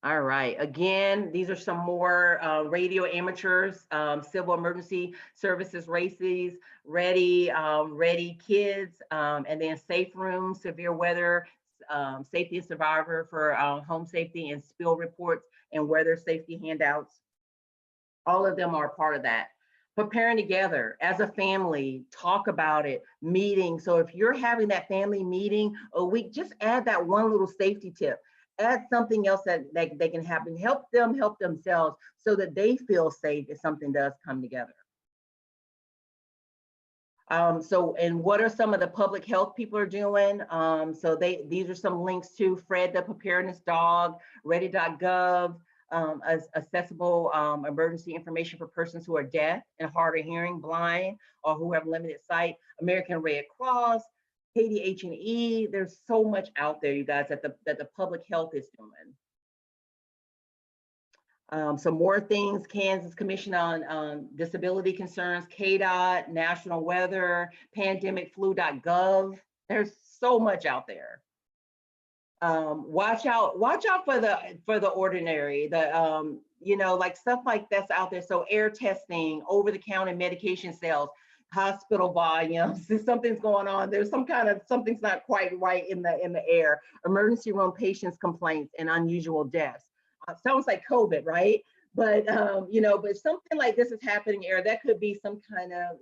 All right. Again, these are some more radio amateurs, civil emergency services races, ready kids, and then safe room, severe weather, safety and survivor for home safety and spill reports and weather safety handouts. All of them are part of that. Preparing together as a family, talk about it, meeting. So if you're having that family meeting a week, just add that one little safety tip. Add something else that they can happen. Help them help themselves so that they feel safe if something does come together. And what are some of the public health people are doing? So these are some links to Fred the Preparedness Dog, ready.gov, accessible emergency information for persons who are deaf and hard of hearing, blind, or who have limited sight, American Red Cross, KDH&E. There's so much out there, you guys, that the public health is doing. Some more things, Kansas Commission on Disability Concerns, KDOT, National Weather, pandemicflu.gov. There's so much out there. Watch out for the ordinary, like stuff like that's out there. So air testing, over-the-counter medication sales, hospital volumes. If something's going on, there's something's not quite right in the air. Emergency room patients complaints and unusual deaths. Sounds like COVID, right? But but something like this is happening here. That could be some kind of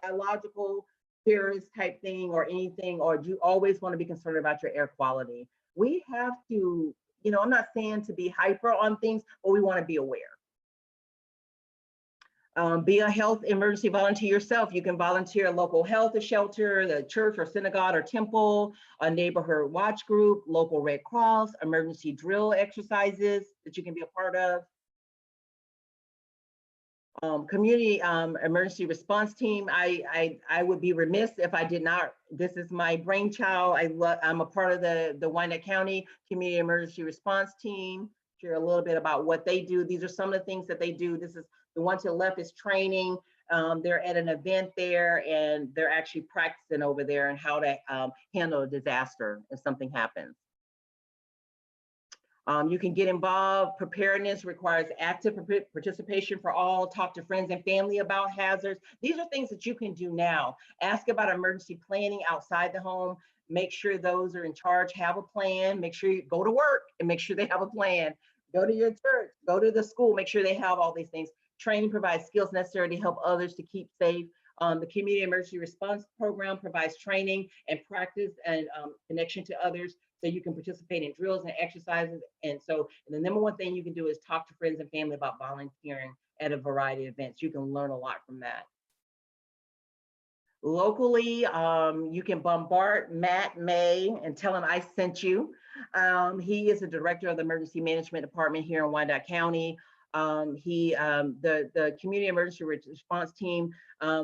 biological virus type thing or anything. Or do you always want to be concerned about your air quality? We have to, I'm not saying to be hyper on things, but we want to be aware. Be a health emergency volunteer yourself. You can volunteer at local health shelter, the church or synagogue or temple, a neighborhood watch group, local Red Cross, emergency drill exercises that you can be a part of. Community emergency response team. I would be remiss if I did not. This is my brainchild. I'm a part of the Wyandotte County Community Emergency Response Team. Share a little bit about what they do. These are some of the things that they do. This is the one to the left is training. They're at an event there and they're actually practicing over there and how to handle a disaster if something happens. You can get involved. Preparedness requires active participation for all. Talk to friends and family about hazards. These are things that you can do now. Ask about emergency planning outside the home. Make sure those are in charge have a plan. Make sure you go to work and make sure they have a plan. Go to your church, go to the school, make sure they have all these things. Training provides skills necessary to help others to keep safe. The Community Emergency Response Program provides training and practice and connection to others so you can participate in drills and exercises. And the number one thing you can do is talk to friends and family about volunteering at a variety of events. You can learn a lot from that. Locally, you can bombard Matt May and tell him I sent you. He is the director of the Emergency Management Department here in Wyandotte County. The Community Emergency Response Team,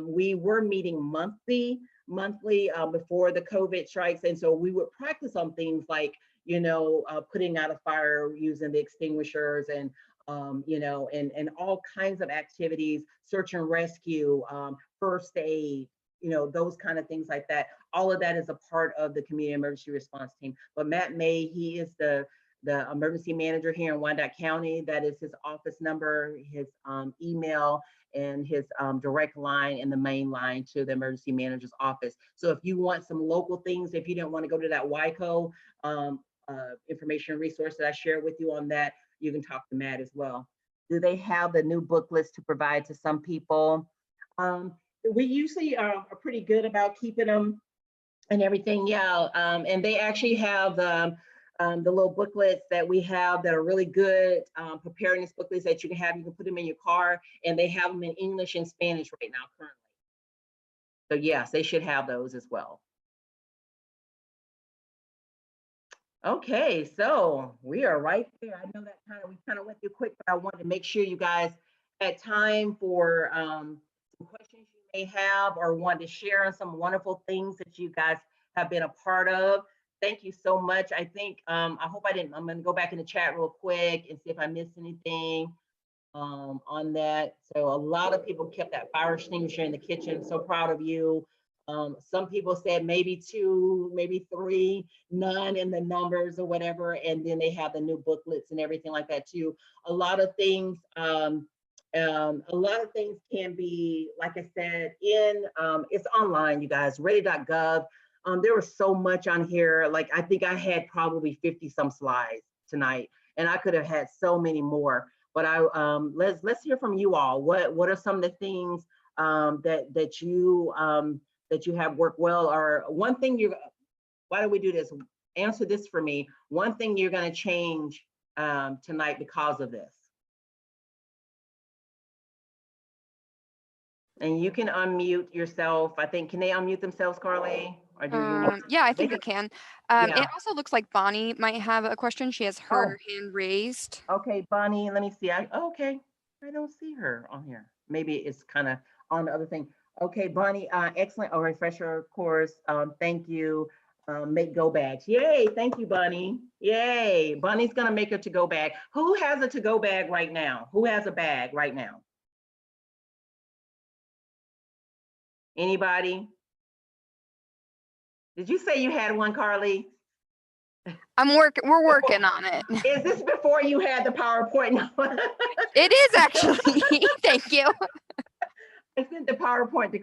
we were meeting monthly before the COVID strikes. And so we would practice on things like, putting out a fire using the extinguishers and, and all kinds of activities, search and rescue, first aid, those kind of things like that. All of that is a part of the Community Emergency Response Team. But Matt May, he is the emergency manager here in Wyandotte County. That is his office number, his email, and his direct line and the main line to the emergency manager's office. So if you want some local things, if you didn't want to go to that WICO information resource that I shared with you on that, you can talk to Matt as well. Do they have the new booklets to provide to some people? We usually are pretty good about keeping them and everything. Yeah, and they actually have the little booklets that we have that are really good preparedness booklets that you can have. You can put them in your car, and they have them in English and Spanish right now currently. So yes, they should have those as well. Okay, so we are right there. I know that we kind of went through quick, but I wanted to make sure you guys had time for some questions you may have or want to share on some wonderful things that you guys have been a part of. Thank you so much. I think, I hope I didn't, I'm gonna go back in the chat real quick and see if I missed anything on that. So a lot of people kept that fire extinguisher in the kitchen. So proud of you. Some people said maybe 2, maybe 3, none in the numbers or whatever. And then they have the new booklets and everything like that too. A lot of things, can be, like I said, it's online, you guys, ready.gov. There was so much on here. Like, I think I had probably 50 some slides tonight, and I could have had so many more. But let's hear from you all. What are some of the things that you have worked well, or one thing why don't we do this? Answer this for me. One thing you're going to change tonight because of this. And you can unmute yourself. I think, can they unmute themselves, Carly? Or do you need? Yeah, I They think we can. yeah. It also looks like Bonnie might have a question. She has Oh, her hand raised. okay, Bonnie. Let me see. Okay. I don't see her on here. Maybe it's kind of on the other thing. Okay, Bonnie. Excellent. Refresher course. Thank you. Make go bags. Yay! Thank you, Bonnie. Yay! Bonnie's gonna make a to-go bag. Who has a to-go bag right now? Who has a bag right now? Anybody? Did you say you had one, Carly? We're working on it. Is this before you had the PowerPoint? It is actually. Thank you. I sent the PowerPoint to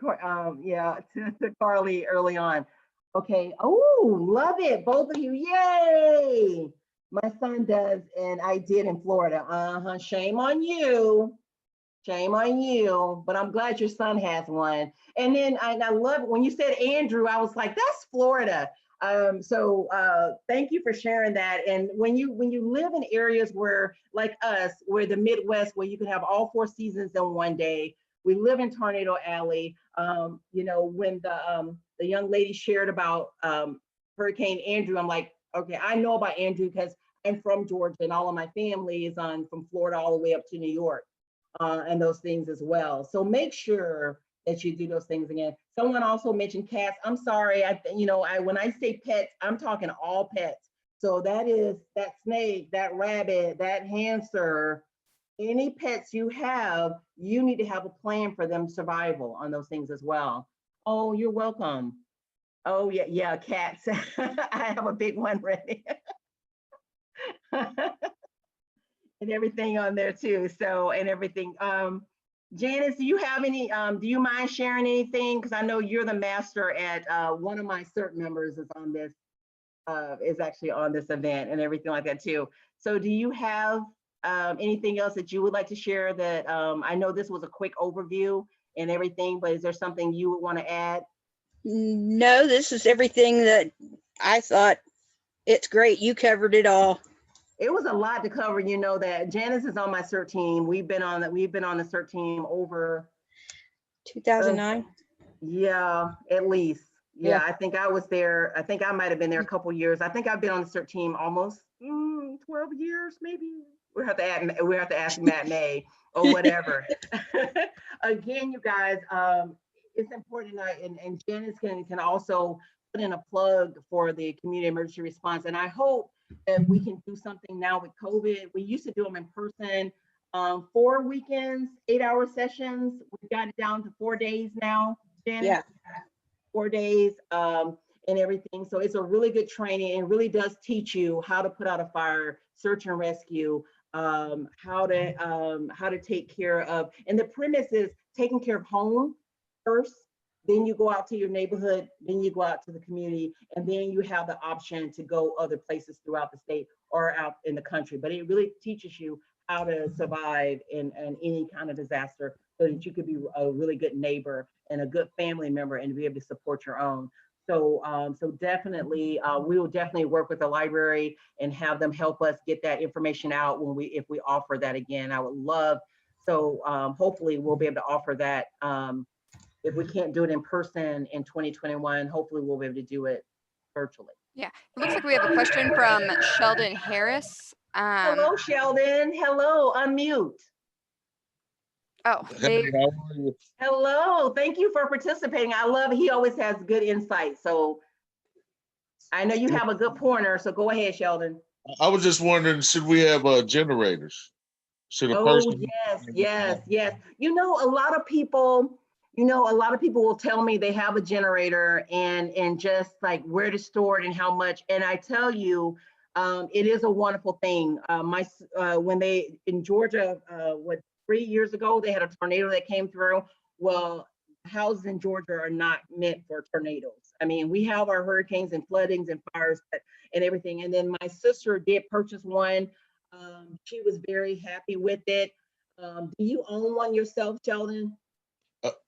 Carly early on. Okay. Oh, love it. Both of you. Yay. My son does, and I did in Florida. Shame on you. Shame on you. But I'm glad your son has one. And then I love when you said Andrew, I was like, that's Florida. Thank you for sharing that. And when you live in areas where, like us, where the Midwest, where you can have all 4 seasons in one day. We live in Tornado Alley. When the young lady shared about Hurricane Andrew, I'm like, okay, I know about Andrew because I'm from Georgia and all of my family is from Florida all the way up to New York, and those things as well. So make sure that you do those things again. Someone also mentioned cats. I'm sorry, when I say pets, I'm talking all pets. So that is that snake, that rabbit, that hamster, any pets you have, you need to have a plan for them survival on those things as well. Oh, you're welcome. Oh yeah, cats. I have a big one ready. And everything on there too. So, and everything. Janice, do you have any, do you mind sharing anything? Because I know you're the master at one of my CERT members is on this, is actually on this event and everything like that too. So do you have anything else that you would like to share that, I know this was a quick overview and everything, but is there something you would want to add? No, this is everything that I thought. It's great. You covered it all. It was a lot to cover, that Janice is on my CERT team. We've been on the CERT team over 2009. Yeah, at least. Yeah, Yeah. I think I was there. I think I might have been there a couple years. I think I've been on the CERT team almost 12 years, maybe. We have to ask Matinee or whatever. Again, you guys, it's important, and Janice can also put in a plug for the community emergency response. And I hope that we can do something now with COVID. We used to do them in person, 4 weekends, 8-hour sessions. We've got it down to 4 days now, Janice. Yeah. 4 days, and everything. So it's a really good training and really does teach you how to put out a fire, search and rescue, how to take care of, and the premise is taking care of home first, then you go out to your neighborhood, then you go out to the community, and then you have the option to go other places throughout the state or out in the country. But it really teaches you how to survive in any kind of disaster so that you could be a really good neighbor and a good family member and be able to support your own. So, definitely, we will definitely work with the library and have them help us get that information out if we offer that again. I would love, so hopefully we'll be able to offer that. If we can't do it in person in 2021, hopefully we'll be able to do it virtually. Yeah, it looks like we have a question from Sheldon Harris. Hello, Sheldon. Hello, unmute. Oh, Hello, thank you for participating. I love, he always has good insight. So I know you have a good pointer, so go ahead, Sheldon. I was just wondering, should we have generators? Should a Oh, person? yes, yes, yes. A lot of people, a lot of people will tell me they have a generator and just like where to store it and how much. And I tell you, it is a wonderful thing. When they in Georgia, 3 years ago, they had a tornado that came through. Well, houses in Georgia are not meant for tornadoes. I mean, we have our hurricanes and floodings and fires and everything. And then my sister did purchase one. She was very happy with it. Do you own one yourself, Sheldon?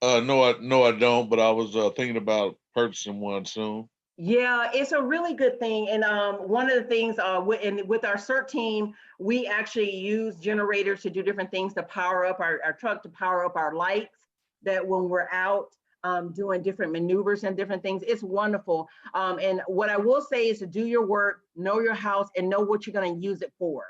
No, I don't. But I was thinking about purchasing one soon. Yeah, it's a really good thing. And one of the things with our CERT team, we actually use generators to do different things to power up our truck, to power up our lights, that when we're out doing different maneuvers and different things, it's wonderful. And what I will say is to do your work, know your house, and know what you're going to use it for.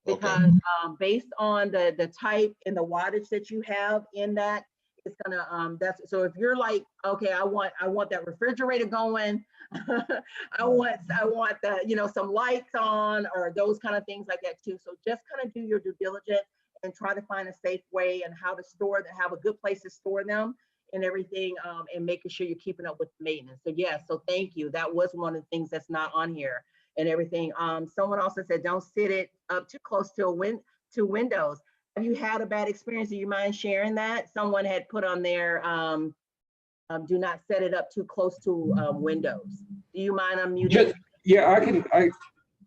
Because Okay. based on the type and the wattage that you have in that, it's gonna that's so if you're like, okay, I want that refrigerator going, I want the some lights on, or those kind of things like that too. So just kind of do your due diligence and try to find a safe way and how to store them, have a good place to store them and everything, and making sure you're keeping up with the maintenance. So yeah, so thank you. That was one of the things that's not on here and everything. Someone also said don't sit it up too close to windows. Have you had a bad experience? Do you mind sharing that? Someone had put on there, do not set it up too close to windows. Do you mind unmuting? Yeah, I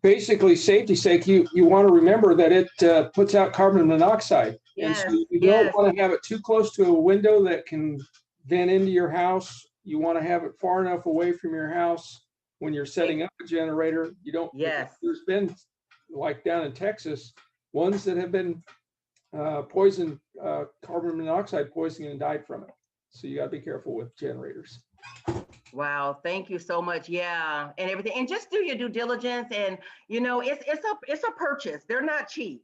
basically, safety's sake, you want to remember that it puts out carbon monoxide. Yes, and so you yes. don't want to have it too close to a window that can vent into your house. You want to have it far enough away from your house when you're setting up a generator. You don't. Yes. There's been, like down in Texas, ones that have been poisoned, carbon monoxide poisoning, and died from it. So you got to be careful with generators. Wow, thank you so much. Yeah, and everything, and just do your due diligence. And it's a purchase. They're not cheap.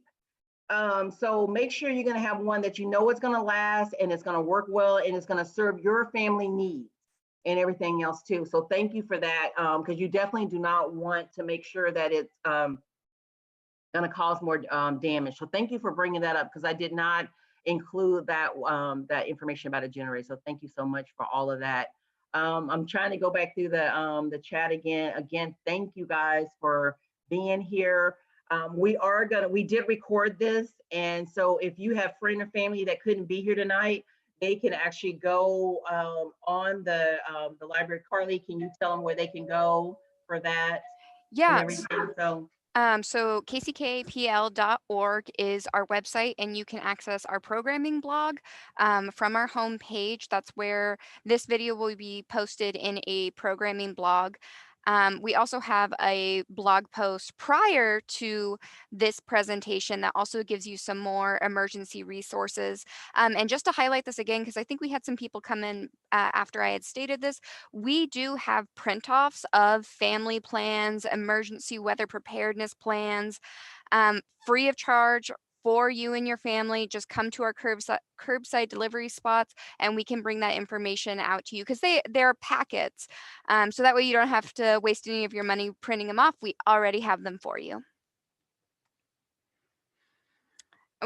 So make sure you're going to have one that it's going to last and it's going to work well and it's going to serve your family needs and everything else too. So thank you for that, because you definitely do not want to make sure that it's going to cause more damage. So thank you for bringing that up, because I did not include that information about a generator. So thank you so much for all of that. I'm trying to go back through the chat again. Again, thank you guys for being here. We did record this, and so if you have friend or family that couldn't be here tonight, they can actually go on the library. Carly, can you tell them where they can go for that? Yeah. And everything. So kckpl.org is our website, and you can access our programming blog from our home page. That's where this video will be posted in a programming blog. We also have a blog post prior to this presentation that also gives you some more emergency resources. And just to highlight this again, because I think we had some people come in after I had stated this, we do have print-offs of family plans, emergency weather preparedness plans, free of charge for you and your family. Just come to our curbside delivery spots and we can bring that information out to you, because they're packets. So that way you don't have to waste any of your money printing them off. We already have them for you.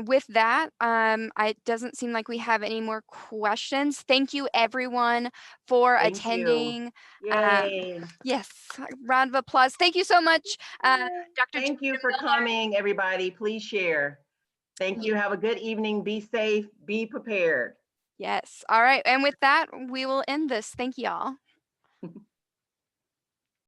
With that, it doesn't seem like we have any more questions. Thank you everyone for attending. Yay. Yes, round of applause. Thank you so much, Dr. Thank you Chiquita for Miller. coming, everybody. Please share. Thank you. Have a good evening. Be safe. Be prepared. Yes. All right. And with that, we will end this. Thank you all.